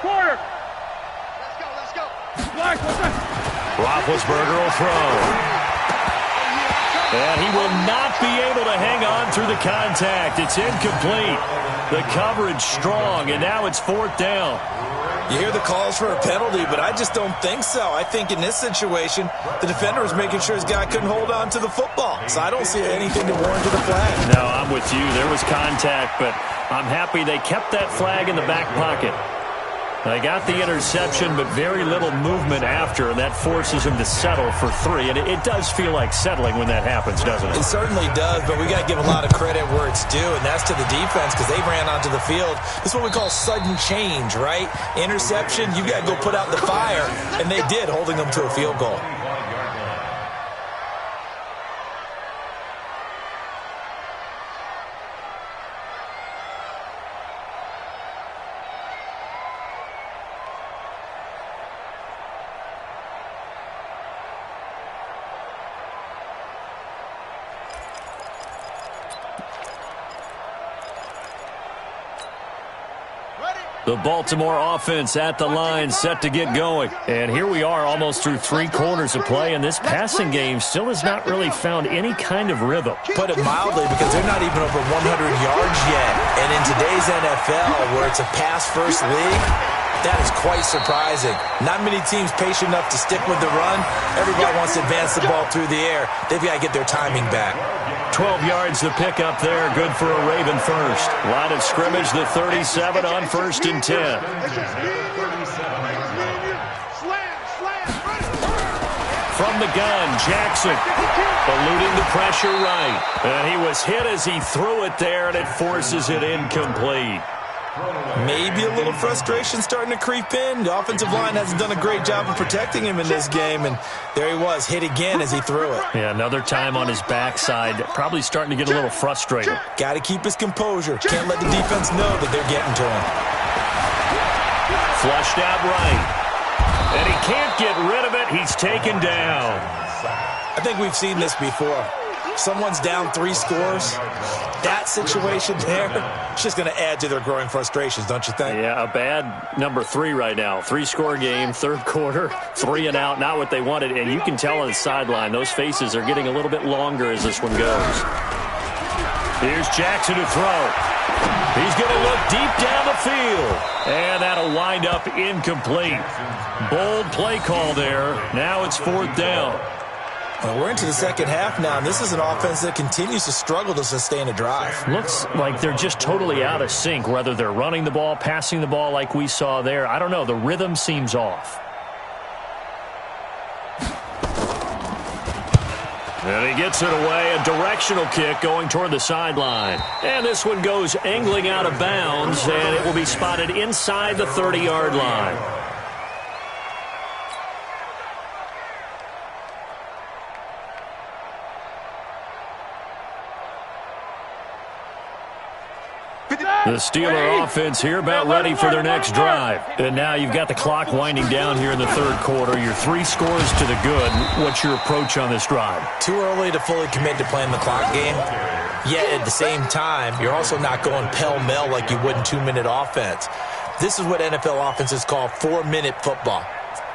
Quarter. Roethlisberger will throw. And he will not be able to hang on through the contact. It's incomplete. The coverage strong, and now it's 4th down. You hear the calls for a penalty, but I just don't think so. I think in this situation, the defender was making sure his guy couldn't hold on to the football. So I don't see anything to warrant the flag. No, I'm with you. There was contact, but I'm happy they kept that flag in the back pocket. They got the interception, but very little movement after, and that forces him to settle for 3. And it does feel like settling when that happens, doesn't it? It certainly does, but we got to give a lot of credit where it's due, and that's to the defense because they ran onto the field. This is what we call sudden change, right? Interception, you got to go put out the fire, and they did, holding them to a field goal. The Baltimore offense at the line, set to get going. And here we are almost through 3 quarters of play, and this passing game still has not really found any kind of rhythm. Put it mildly, because they're not even over 100 yards yet. And in today's NFL, where it's a pass-first league, that is quite surprising. Not many teams patient enough to stick with the run. Everybody wants to advance the ball through the air. They've got to get their timing back. 12 yards to pick up there, good for a Raven first. Line of scrimmage, the 37 on 1st and 10. From the gun, Jackson eluding the pressure right. And he was hit as he threw it there, and it forces it incomplete. Maybe a little frustration starting to creep in. The offensive line hasn't done a great job of protecting him in this game, and there he was, hit again as he threw it. Yeah, another time on his backside, probably starting to get a little frustrated. Got to keep his composure. Can't let the defense know that they're getting to him. Flushed out right. And he can't get rid of it. He's taken down. I think we've seen this before. Someone's down 3 scores. That situation there, it's just going to add to their growing frustrations, don't you think? Yeah, a bad number 3 right now. 3-score game, 3rd quarter, 3 and out, not what they wanted. And you can tell on the sideline, those faces are getting a little bit longer as this one goes. Here's Jackson to throw. He's going to look deep down the field. And that'll wind up incomplete. Bold play call there. Now it's 4th down. Well, we're into the second half now, and this is an offense that continues to struggle to sustain a drive. Looks like they're just totally out of sync, whether they're running the ball, passing the ball like we saw there. I don't know. The rhythm seems off. And he gets it away, a directional kick going toward the sideline. And this one goes angling out of bounds, and it will be spotted inside the 30-yard line. The Steeler offense here about ready for their next drive. And now you've got the clock winding down here in the 3rd quarter. You're 3 scores to the good. What's your approach on this drive? Too early to fully commit to playing the clock game. Yet at the same time, you're also not going pell-mell like you would in 2-minute offense. This is what NFL offenses call 4-minute football.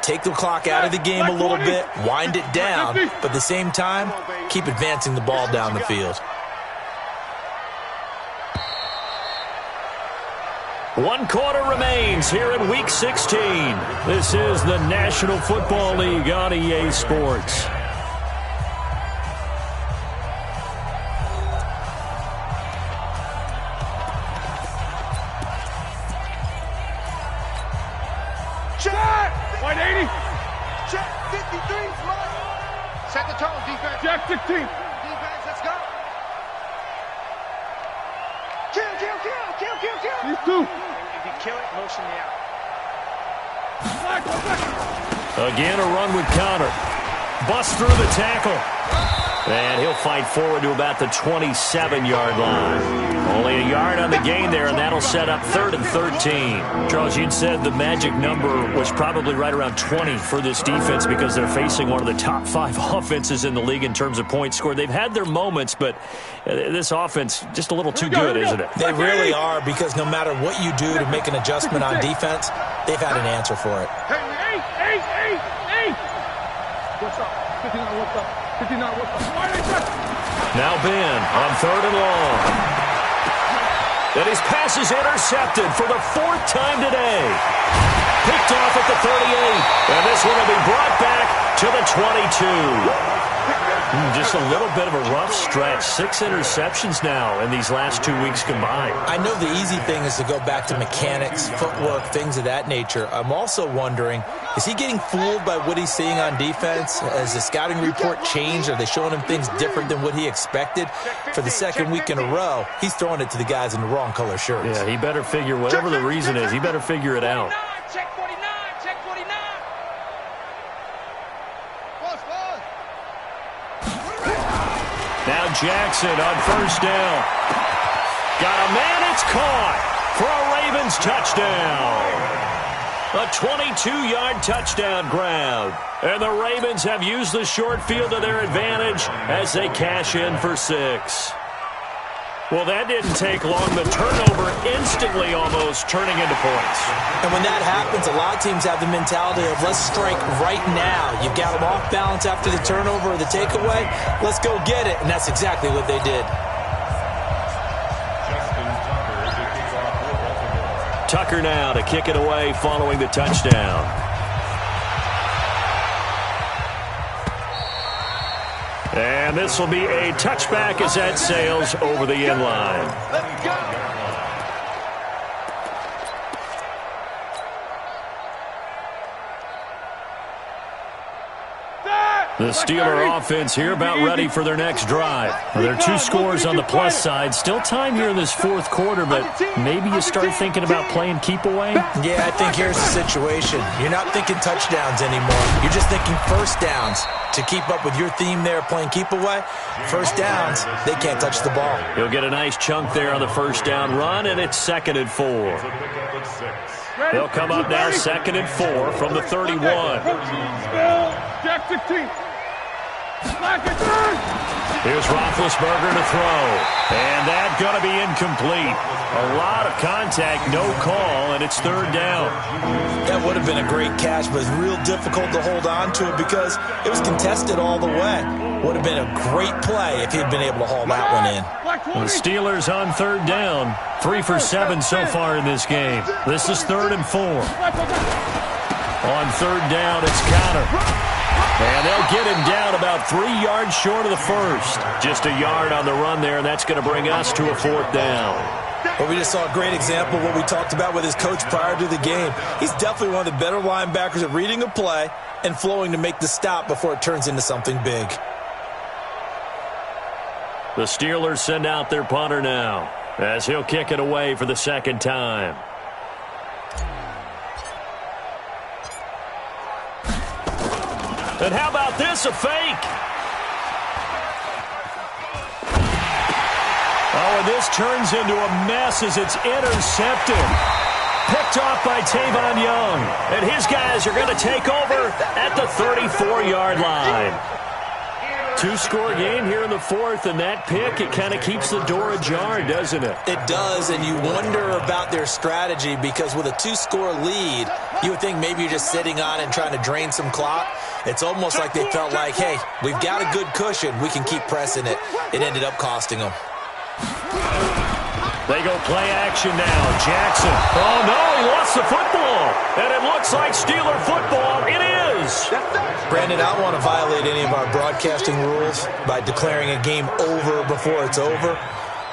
Take the clock out of the game a little bit, wind it down, but at the same time, keep advancing the ball down the field. 1 quarter remains here in Week 16. This is the National Football League on EA Sports. Check! 180! Check! 53! Set the tone, defense. Check 16. Defense, let's go. Kill, kill, kill, kill, kill, kill. These 2. If you kill it, motion me out. Again, a run with Connor. Bust through the tackle. And he'll fight forward to about the 27-yard line. Only a yard on the gain there, and that'll set up 3rd and 13. Charles, you'd said the magic number was probably right around 20 for this defense because they're facing one of the top 5 offenses in the league in terms of points scored. They've had their moments, but this offense just a little too good, isn't it? They really are, because no matter what you do to make an adjustment on defense, they've had an answer for it. Hey! What's up? 59, what's up? 59, what's up? Now Ben on 3rd and long. And his pass is intercepted for the 4th time today. Picked off at the 38. And this one will be brought back to the 22. Just a little bit of a rough stretch. 6 interceptions now in these last 2 weeks combined. I know the easy thing is to go back to mechanics, footwork, things of that nature. I'm also wondering, is he getting fooled by what he's seeing on defense? Has the scouting report changed? Are they showing him things different than what he expected? For the second week in a row, he's throwing it to the guys in the wrong color shirts. Yeah, he better figure, whatever the reason is, he better figure it out. Check 49, check 49. Now Jackson on first down. Got a man, it's caught for a Ravens touchdown. A 22-yard touchdown grab. And the Ravens have used the short field to their advantage as they cash in for 6. Well, that didn't take long. The turnover instantly almost turning into points. And when that happens, a lot of teams have the mentality of let's strike right now. You've got them off balance after the turnover or the takeaway. Let's go get it. And that's exactly what they did. Tucker now to kick it away following the touchdown. And this will be a touchback as that sails over the end line. Let's go. The Steeler offense here about ready for their next drive. Well, there are 2 scores on the plus side. Still time here in this 4th quarter, but maybe you start thinking about playing keep away? Yeah, I think here's the situation. You're not thinking touchdowns anymore. You're just thinking first downs. To keep up with your theme there, playing keep away, first downs, they can't touch the ball. He'll get a nice chunk there on the first down run, and it's 2nd and 4. They'll come up now 2nd and 4 from the 31. Jack 16. Here's Roethlisberger to throw. And that's going to be incomplete. A lot of contact, no call, and it's 3rd down. That would have been a great catch, but it's real difficult to hold on to it because it was contested all the way. Would have been a great play if he'd been able to haul that one in. The Steelers on 3rd down. 3 for 7 so far in this game. This is 3rd and 4. On 3rd down, it's Counter. And they'll get him down about 3 yards short of the first. Just a yard on the run there, and that's going to bring us to a 4th down. Well, we just saw a great example of what we talked about with his coach prior to the game. He's definitely one of the better linebackers at reading a play and flowing to make the stop before it turns into something big. The Steelers send out their punter now as he'll kick it away for the 2nd time. And how about this, a fake? Oh, and this turns into a mess as it's intercepted. Picked off by Tavon Young. And his guys are going to take over at the 34-yard line. 2-score game here in the 4th, and that pick, it kind of keeps the door ajar, doesn't it? It does, and you wonder about their strategy because with a 2-score lead, you would think maybe you're just sitting on and trying to drain some clock. It's almost like they felt like, hey, we've got a good cushion. We can keep pressing it. It ended up costing them. They go play action now. Jackson. Oh, no, he lost the football. And it looks like Steeler football. It is. Brandon, I don't want to violate any of our broadcasting rules by declaring a game over before it's over.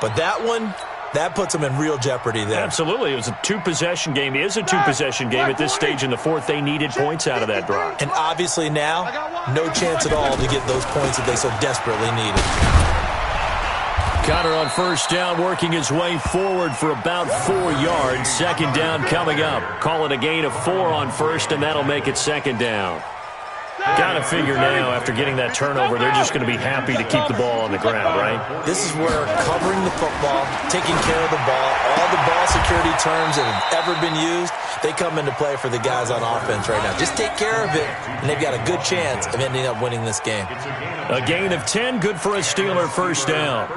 But that one, that puts them in real jeopardy there. Absolutely. It was a 2-possession game. It is a 2-possession game at this stage in the 4th. They needed points out of that drive. And obviously now, no chance at all to get those points that they so desperately needed. Connor on first down, working his way forward for about 4 yards. 2nd down coming up. Call it a gain of 4 on first, and that'll make it 2nd down. Got to figure now, after getting that turnover, they're just going to be happy to keep the ball on the ground, right? This is where covering the football, taking care of the ball, all the ball security terms that have ever been used, they come into play for the guys on offense right now. Just take care of it, and they've got a good chance of ending up winning this game. A gain of 10, good for a Steeler first down.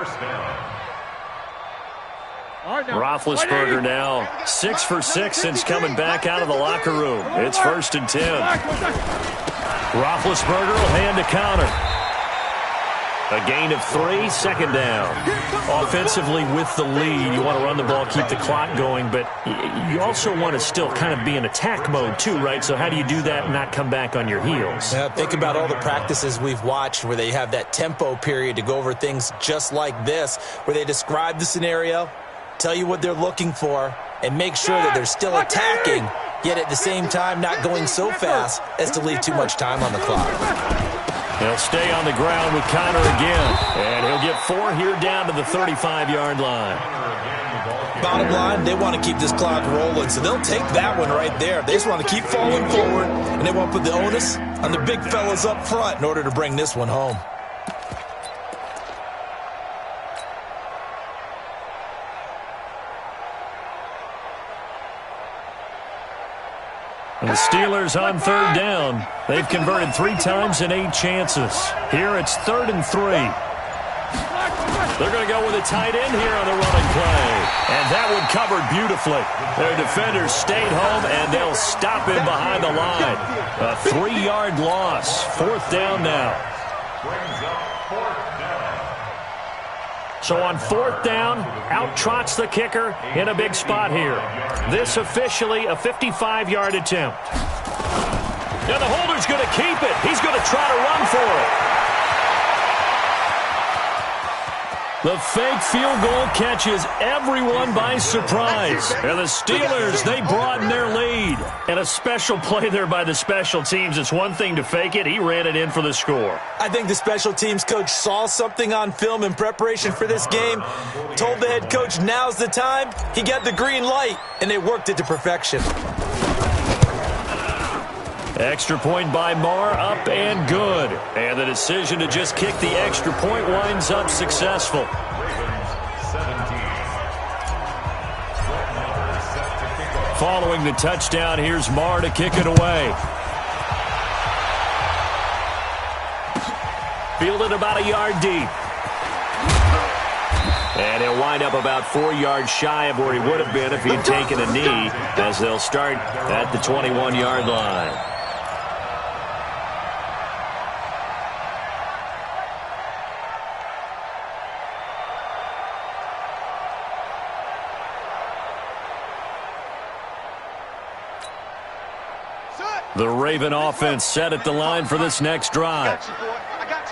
Roethlisberger now 6 for 6 since coming back out of the locker room. It's 1st and 10. Roethlisberger will hand to Counter. A gain of 3, second down. Offensively with the lead, you want to run the ball, keep the clock going, but you also want to still kind of be in attack mode too, right? So how do you do that and not come back on your heels? Yeah, think about all the practices we've watched where they have that tempo period to go over things just like this, where they describe the scenario, tell you what they're looking for, and make sure that they're still attacking, yet at the same time not going so fast as to leave too much time on the clock. He'll stay on the ground with Connor again, and he'll get 4 here down to the 35-yard line. Bottom line, they want to keep this clock rolling, so they'll take that one right there. They just want to keep falling forward, and they want to put the onus on the big fellas up front in order to bring this one home. And the Steelers on third down. They've converted 3 times in 8 chances. Here it's 3rd and 3. They're going to go with a tight end here on the running play. And that one covered beautifully. Their defenders stayed home, and they'll stop him behind the line. A 3-yard loss. 4th down now. So on 4th down, out trots the kicker in a big spot here. This officially a 55-yard attempt. Now the holder's going to keep it. He's going to try to run for it. The fake field goal catches everyone by surprise. And the Steelers, they broaden their lead. And a special play there by the special teams. It's one thing to fake it. He ran it in for the score. I think the special teams coach saw something on film in preparation for this game, told the head coach now's the time. He got the green light, and they worked it to perfection. Extra point by Marr, up and good. And the decision to just kick the extra point winds up successful. Following the touchdown, here's Marr to kick it away. Fielded about a yard deep. And he'll wind up about 4 yards shy of where he would have been if he had taken a knee, as they'll start at the 21-yard line. The Raven offense set at the line for this next drive.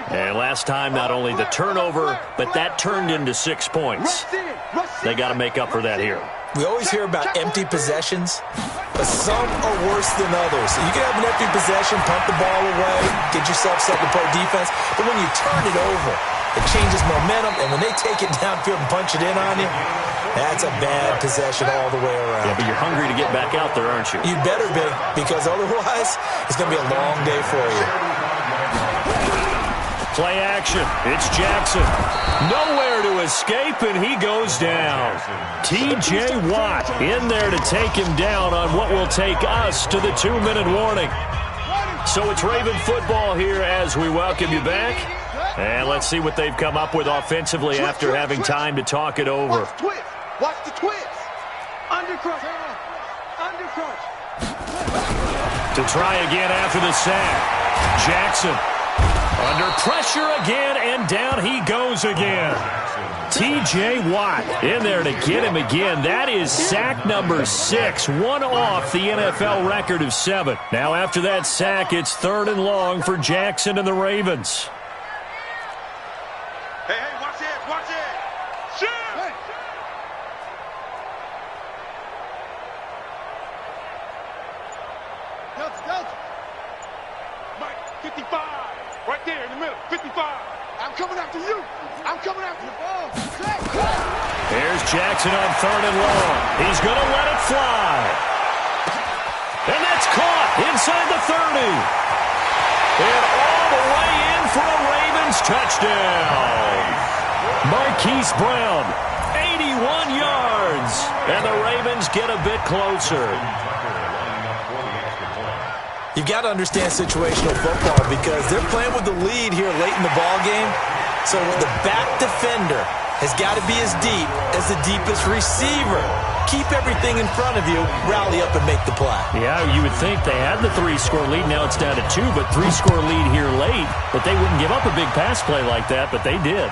And last time, not only the turnover, but that turned into 6 points. They got to make up for that here. We always hear about empty possessions, but some are worse than others. You can have an empty possession, punt the ball away, get yourself set to play defense, but when you turn it over, it changes momentum, and when they take it downfield and punch it in on you, that's a bad possession all the way around. Yeah, but you're hungry to get back out there, aren't you? You better be, because otherwise, it's going to be a long day for you. Play action. It's Jackson. Nowhere to escape, and he goes down. T.J. Watt in there to take him down on what will take us to the 2-minute warning. So it's Raven football here as we welcome you back. And let's see what they've come up with offensively after having time to talk it over. Watch the twist. Watch the twist. Undercrunch. Undercrunch. To try again after the sack. Jackson under pressure again, and down he goes again. T.J. Watt in there to get him again. That is sack number 6, one off the NFL record of 7. Now after that sack, it's 3rd and long for Jackson and the Ravens. Hey, watch it, watch it. Shoot! Hey. Delta. Mike, 55. Right there in the middle, 55. I'm coming after you. I'm coming after you. Oh, Here's Jackson on 3rd and long. He's going to let it fly. And that's caught inside the 30. And all the way in for a Ravens touchdown. Marquise Brown, 81 yards. And the Ravens get a bit closer. You've got to understand situational football because they're playing with the lead here late in the ball game. So the back defender has got to be as deep as the deepest receiver. keep everything in front of you, rally up and make the play. Yeah, you would think they had the 3-score lead. Now it's down to 2, but 3-score lead here late. But they wouldn't give up a big pass play like that, but they did.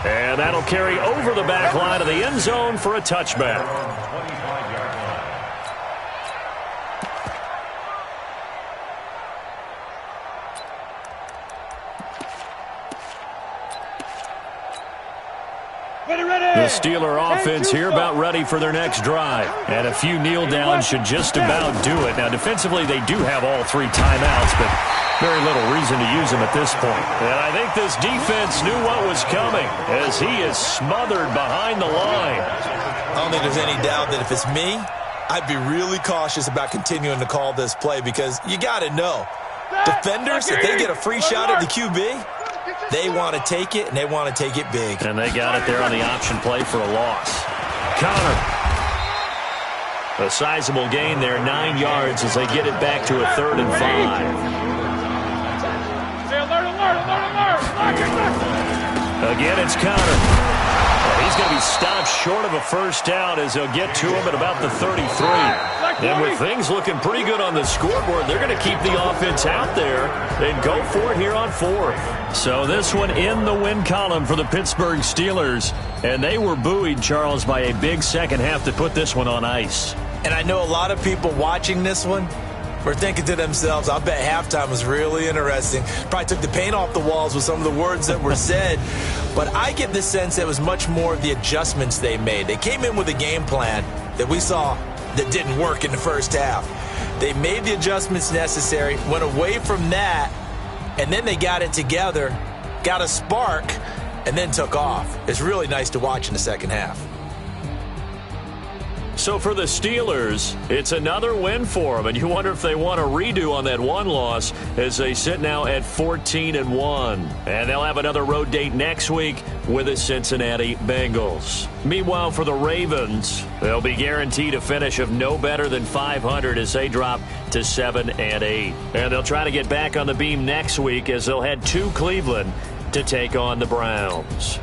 And that'll carry over the back line of the end zone for a touchback. The Steeler offense here about ready for their next drive. And a few kneel downs should just about do it. Now, defensively, they do have all 3 timeouts, but very little reason to use them at this point. And I think this defense knew what was coming as he is smothered behind the line. I don't think there's any doubt that if it's me, I'd be really cautious about continuing to call this play because you got to know. Defenders, if they get a free shot at the QB, they want to take it, and they want to take it big. And they got it there on the option play for a loss. Connor. A sizable gain there, 9 yards as they get it back to a 3rd and 5. Again, it's Connor. He's going to be stopped short of a first down as they'll get to him at about the 33. And with things looking pretty good on the scoreboard, they're going to keep the offense out there and go for it here on 4th. So this one in the win column for the Pittsburgh Steelers. And they were buoyed, Charles, by a big second half to put this one on ice. And I know a lot of people watching this one were thinking to themselves, I bet halftime was really interesting. Probably took the paint off the walls with some of the words that were said. But I get the sense it was much more of the adjustments they made. They came in with a game plan that we saw that didn't work in the first half. They made the adjustments necessary, went away from that, and then they got it together, got a spark, and then took off. It's really nice to watch in the second half. So for the Steelers, it's another win for them, and you wonder if they want a redo on that one loss as they sit now at 14-1. And they'll have another road date next week with the Cincinnati Bengals. Meanwhile, for the Ravens, they'll be guaranteed a finish of no better than 500 as they drop to 7-8. And they'll try to get back on the beam next week as they'll head to Cleveland to take on the Browns.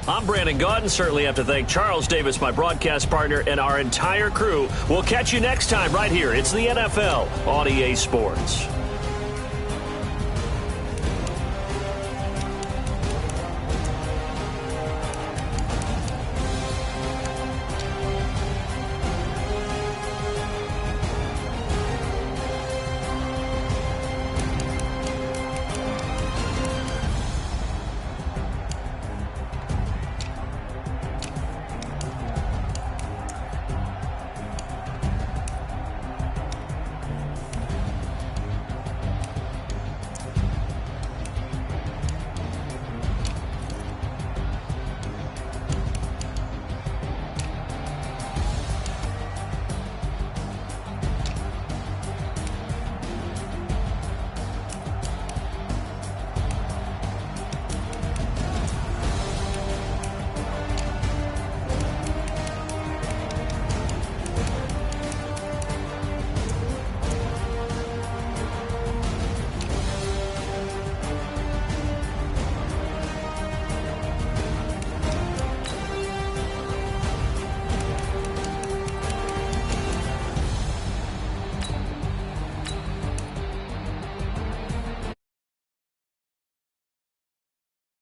I'm Brandon Gaudin. Certainly have to thank Charles Davis, my broadcast partner, and our entire crew. We'll catch you next time right here. It's the NFL on EA Sports.